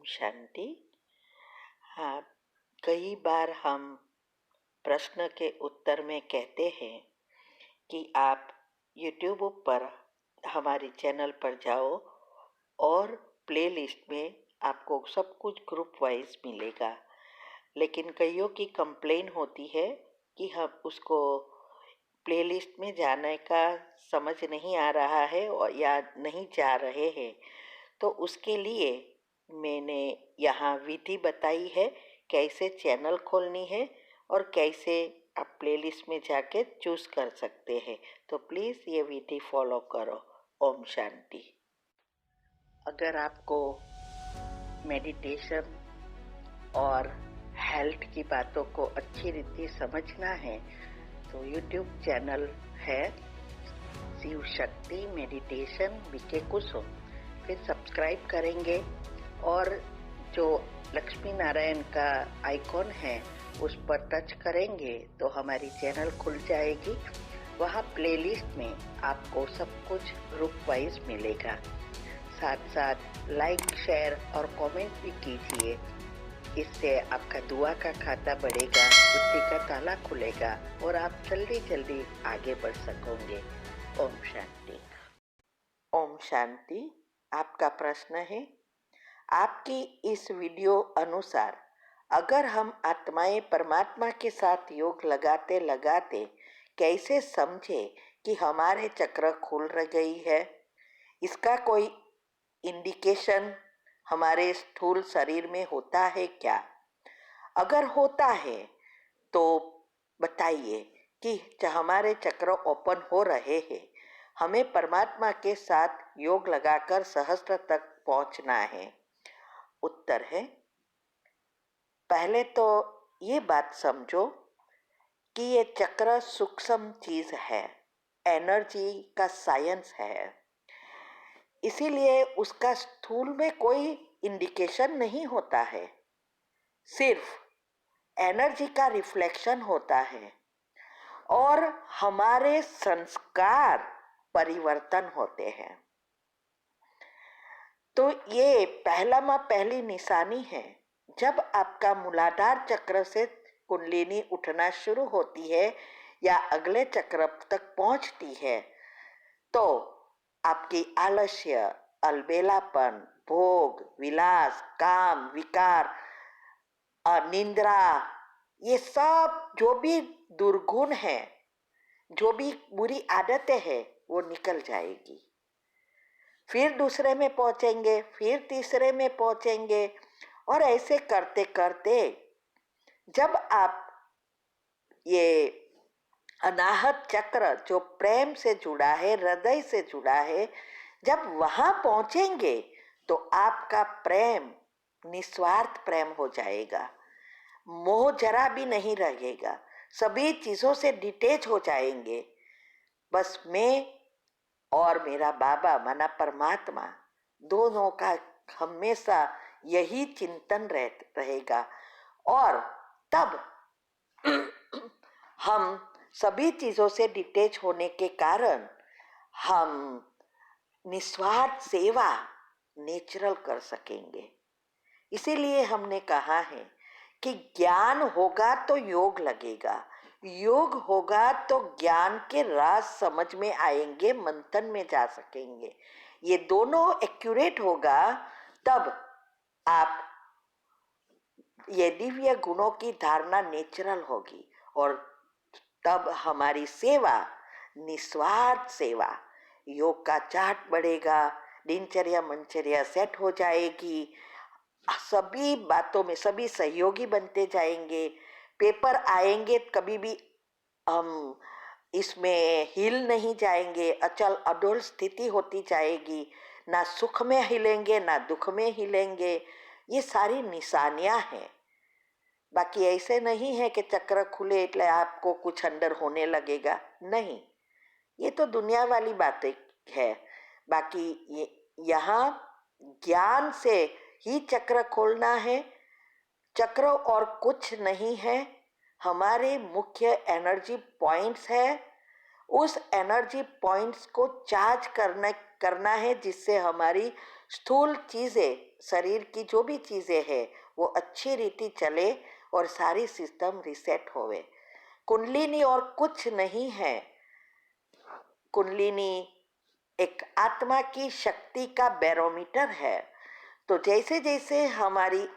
शांति। हाँ, कई बार हम प्रश्न के उत्तर में कहते हैं कि आप YouTube पर हमारे चैनल पर जाओ और प्लेलिस्ट में आपको सब कुछ ग्रुप वाइज मिलेगा। लेकिन कईयों की कंप्लेन होती है कि हम उसको प्लेलिस्ट में जाने का समझ नहीं आ रहा है और या नहीं जा रहे हैं। तो उसके लिए मैंने यहाँ विधि बताई है कैसे चैनल खोलनी है और कैसे आप प्लेलिस्ट में जाके चूज़ कर सकते हैं। तो प्लीज़ ये विधि फॉलो करो। ओम शांति। अगर आपको मेडिटेशन और हेल्थ की बातों को अच्छी रीति समझना है तो यूट्यूब चैनल है शिव शक्ति मेडिटेशन बीके कुसुम। फिर सब्सक्राइब करेंगे और जो लक्ष्मी नारायण का आइकॉन है उस पर टच करेंगे तो हमारी चैनल खुल जाएगी। वहाँ प्लेलिस्ट में आपको सब कुछ ग्रुप वाइज मिलेगा। साथ साथ लाइक शेयर और कमेंट भी कीजिए। इससे आपका दुआ का खाता बढ़ेगा, बुद्धि का ताला खुलेगा और आप जल्दी जल्दी आगे बढ़ सकोगे। ओम शांति। ओम शांति। आपका प्रश्न है, आपकी इस वीडियो अनुसार अगर हम आत्माएं परमात्मा के साथ योग लगाते लगाते कैसे समझे कि हमारे चक्र खुल गई है, इसका कोई इंडिकेशन हमारे स्थूल शरीर में होता है क्या? अगर होता है तो बताइए कि हमारे चक्र ओपन हो रहे हैं। हमें परमात्मा के साथ योग लगाकर सहस्त्र तक पहुंचना है। उत्तर है, पहले तो ये बात समझो कि ये चक्र सूक्ष्म चीज है, एनर्जी का साइंस है। इसीलिए उसका स्थूल में कोई इंडिकेशन नहीं होता है, सिर्फ एनर्जी का रिफ्लेक्शन होता है और हमारे संस्कार परिवर्तन होते हैं। तो ये पहली निशानी है। जब आपका मूलाधार चक्र से कुंडलिनी उठना शुरू होती है या अगले चक्र तक पहुंचती है तो आपकी आलस्य, अलबेलापन, भोग, विलास, काम, विकार, निंद्रा, ये सब जो भी दुर्गुण है, जो भी बुरी आदतें हैं वो निकल जाएगी। फिर दूसरे में पहुंचेंगे, फिर तीसरे में पहुंचेंगे और ऐसे करते करते जब आप ये अनाहत चक्र जो प्रेम से जुड़ा है, हृदय से जुड़ा है, जब वहां पहुंचेंगे तो आपका प्रेम निस्वार्थ प्रेम हो जाएगा। मोह जरा भी नहीं रहेगा, सभी चीजों से डिटेच हो जाएंगे। बस मैं और मेरा बाबा माना परमात्मा, दोनों का हमेशा यही चिंतन रहेगा और तब हम सभी चीजों से डिटेच होने के कारण हम निस्वार्थ सेवा नेचुरल कर सकेंगे। इसीलिए हमने कहा है कि ज्ञान होगा तो योग लगेगा, योग होगा तो ज्ञान के राज समझ में आएंगे, मंथन में जा सकेंगे। ये दोनों एक्यूरेट होगा तब आप ये दिव्य गुणों की धारणा नेचुरल होगी और तब हमारी सेवा निस्वार्थ सेवा, योग का चार्ट बढ़ेगा, दिनचर्या मनचर्या सेट हो जाएगी, सभी बातों में सभी सहयोगी बनते जाएंगे। पेपर आएंगे कभी भी हम इसमें हिल नहीं जाएंगे, अचल अडोल स्थिति होती जाएगी, ना सुख में हिलेंगे ना दुख में हिलेंगे। ये सारी निशानियां हैं। बाकी ऐसे नहीं है कि चक्र खुले એટલે आपको कुछ अंदर होने लगेगा, नहीं, ये तो दुनिया वाली बातें है। बाकी ये यहाँ ज्ञान से ही चक्र खोलना है। चक्र और कुछ नहीं है, हमारे मुख्य एनर्जी पॉइंट्स है। उस एनर्जी पॉइंट्स को चार्ज करना है जिससे हमारी स्थूल चीजें, शरीर की जो भी चीजें हैं वो अच्छी रीति चले और सारी सिस्टम रिसेट होवे। कुंडलिनी और कुछ नहीं है। कुंडलिनी एक आत्मा की शक्ति का बैरोमीटर है। तो जैसे जैसे हमारी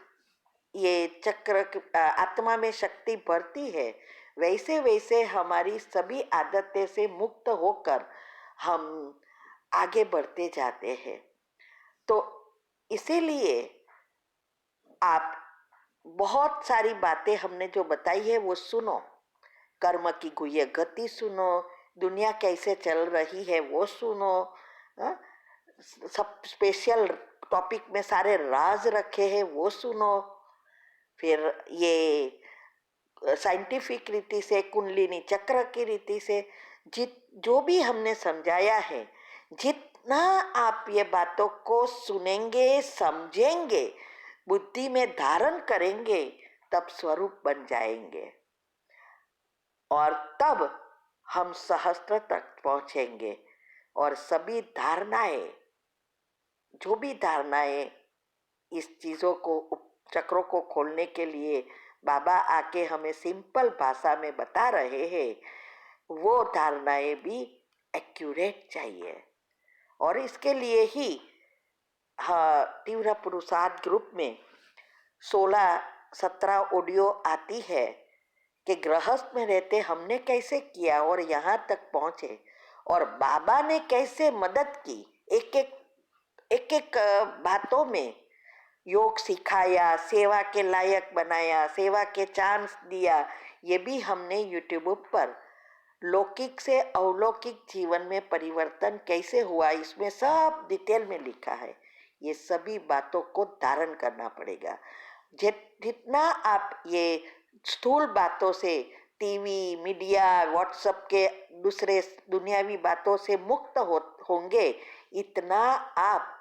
ये चक्र आत्मा में शक्ति बढ़ती है, वैसे वैसे हमारी सभी आदतें से मुक्त होकर हम आगे बढ़ते जाते हैं। तो इसीलिए आप बहुत सारी बातें हमने जो बताई है वो सुनो, कर्म की गुह्य गति सुनो, दुनिया कैसे चल रही है वो सुनो, हाँ? सब स्पेशल टॉपिक में सारे राज रखे हैं वो सुनो। फिर ये साइंटिफिक रीति से, कुंडलिनी चक्र की रीति से जो भी हमने समझाया है, जितना आप ये बातों को सुनेंगे, समझेंगे, बुद्धि में धारण करेंगे, तब स्वरूप बन जाएंगे और तब हम सहस्त्र तक पहुंचेंगे। और सभी धारणाएं, जो भी धारणाएं इस चीजों को, चक्रों को खोलने के लिए बाबा आके हमें सिंपल भाषा में बता रहे हैं, वो धारणाएं भी एक्यूरेट चाहिए। और इसके लिए ही तीव्र पुरुषार्थ ग्रुप में 16-17 ऑडियो आती है कि गृहस्थ में रहते हमने कैसे किया और यहाँ तक पहुंचे, और बाबा ने कैसे मदद की, एक एक बातों में योग सिखाया, सेवा के लायक बनाया, सेवा के चांस दिया। ये भी हमने यूट्यूब पर लौकिक से अलौकिक जीवन में परिवर्तन कैसे हुआ, इसमें सब डिटेल में लिखा है। ये सभी बातों को धारण करना पड़ेगा। जितना आप ये स्थूल बातों से, टीवी, मीडिया, व्हाट्सएप के दूसरे दुनियावी बातों से मुक्त होंगे, इतना आप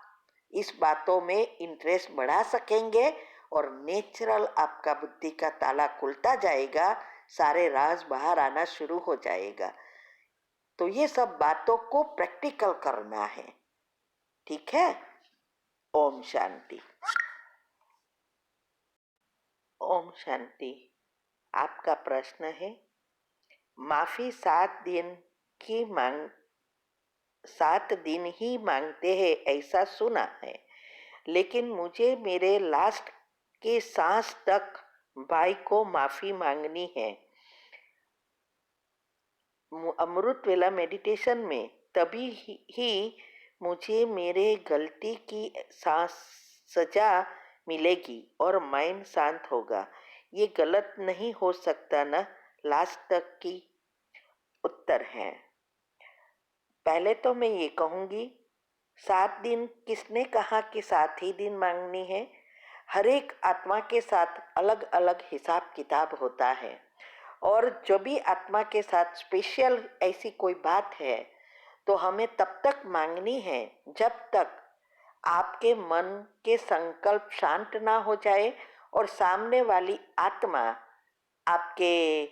इस बातों में इंटरेस्ट बढ़ा सकेंगे और नेचुरल आपका बुद्धि का ताला खुलता जाएगा, सारे राज बाहर आना शुरू हो जाएगा। तो ये सब बातों को प्रैक्टिकल करना है, ठीक है। ओम शांति। ओम शांति। आपका प्रश्न है, माफी 7 दिन ही मांगते हैं ऐसा सुना है, लेकिन मुझे मेरे लास्ट के सांस तक भाई को माफी मांगनी है। अमृत वेला मेडिटेशन में तभी ही मुझे मेरे गलती की सजा मिलेगी और माइंड शांत होगा। ये गलत नहीं हो सकता ना? लास्ट तक की उत्तर है। पहले तो मैं ये कहूंगी, 7 दिन किसने कहा कि 7 ही दिन मांगनी है? हर एक आत्मा के साथ अलग अलग हिसाब किताब होता है, और जो भी आत्मा के साथ स्पेशल ऐसी कोई बात है तो हमें तब तक मांगनी है जब तक आपके मन के संकल्प शांत ना हो जाए और सामने वाली आत्मा आपके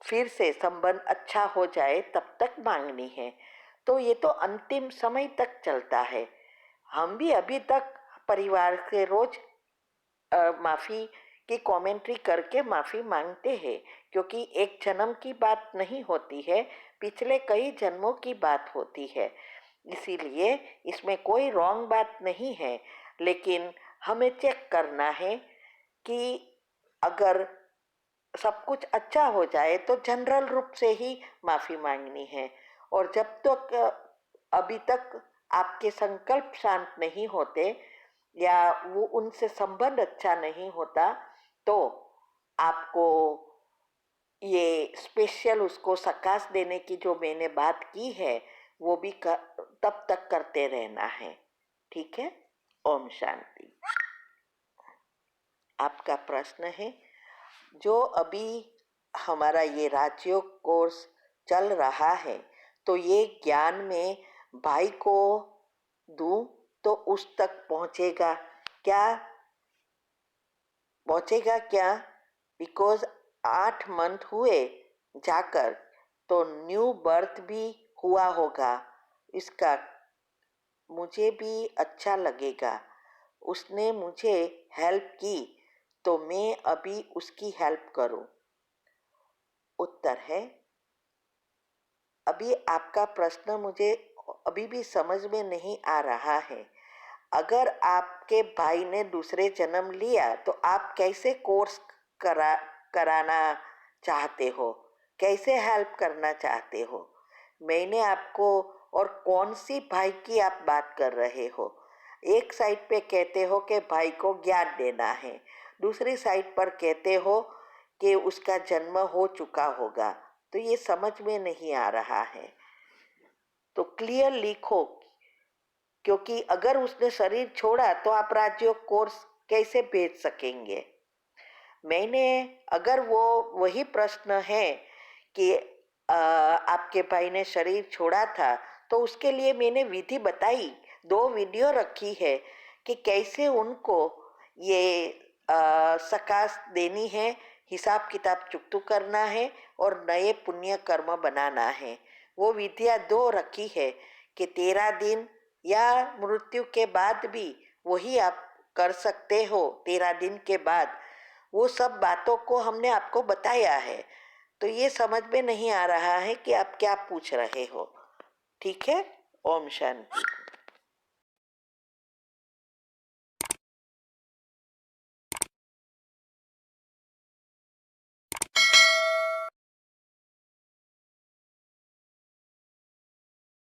फिर से संबंध अच्छा हो जाए, तब तक मांगनी है। तो ये तो अंतिम समय तक चलता है। हम भी अभी तक परिवार से रोज माफी की कमेंट्री करके माफी मांगते हैं, क्योंकि एक जन्म की बात नहीं होती है, पिछले कई जन्मों की बात होती है। इसीलिए इसमें कोई रॉन्ग बात नहीं है, लेकिन हमें चेक करना है कि अगर सब कुछ अच्छा हो जाए तो जनरल रूप से ही माफी मांगनी है। और जब तक अभी तक आपके संकल्प शांत नहीं होते या वो उनसे संबंध अच्छा नहीं होता, तो आपको ये स्पेशल उसको सकाश देने की जो मैंने बात की है वो भी तब तक करते रहना है, ठीक है। ओम शांति। आपका प्रश्न है, जो अभी हमारा ये राजयोग कोर्स चल रहा है, तो ये ज्ञान में भाई को दूं तो उस तक पहुंचेगा क्या? बिकॉज 8 मंथ हुए जाकर, तो न्यू बर्थ भी हुआ होगा। इसका मुझे भी अच्छा लगेगा। उसने मुझे हेल्प की तो मैं अभी उसकी हेल्प करूं। उत्तर है, अभी आपका प्रश्न मुझे अभी भी समझ में नहीं आ रहा है। अगर आपके भाई ने दूसरे जन्म लिया तो आप कैसे कोर्स करा कराना चाहते हो, कैसे हेल्प करना चाहते हो? मैंने आपको, और कौन सी भाई की आप बात कर रहे हो? एक साइड पे कहते हो कि भाई को ज्ञान देना है, दूसरी साइड पर कहते हो कि उसका जन्म हो चुका होगा। तो ये समझ में नहीं आ रहा है। तो क्लियर लिखो, क्योंकि अगर उसने शरीर छोड़ा तो आप राज्य कोर्स कैसे भेज सकेंगे? मैंने, अगर वो वही प्रश्न है कि आपके भाई ने शरीर छोड़ा था, तो उसके लिए मैंने विधि बताई, 2 वीडियो रखी है कि कैसे उनको ये सकाश देनी है, हिसाब किताब चुकतू करना है और नए पुण्य कर्म बनाना है। वो विधियाँ 2 रखी है कि 13 दिन या मृत्यु के बाद भी वही आप कर सकते हो, 13 दिन के बाद। वो सब बातों को हमने आपको बताया है। तो ये समझ में नहीं आ रहा है कि आप क्या पूछ रहे हो। ठीक है? ओम शांति।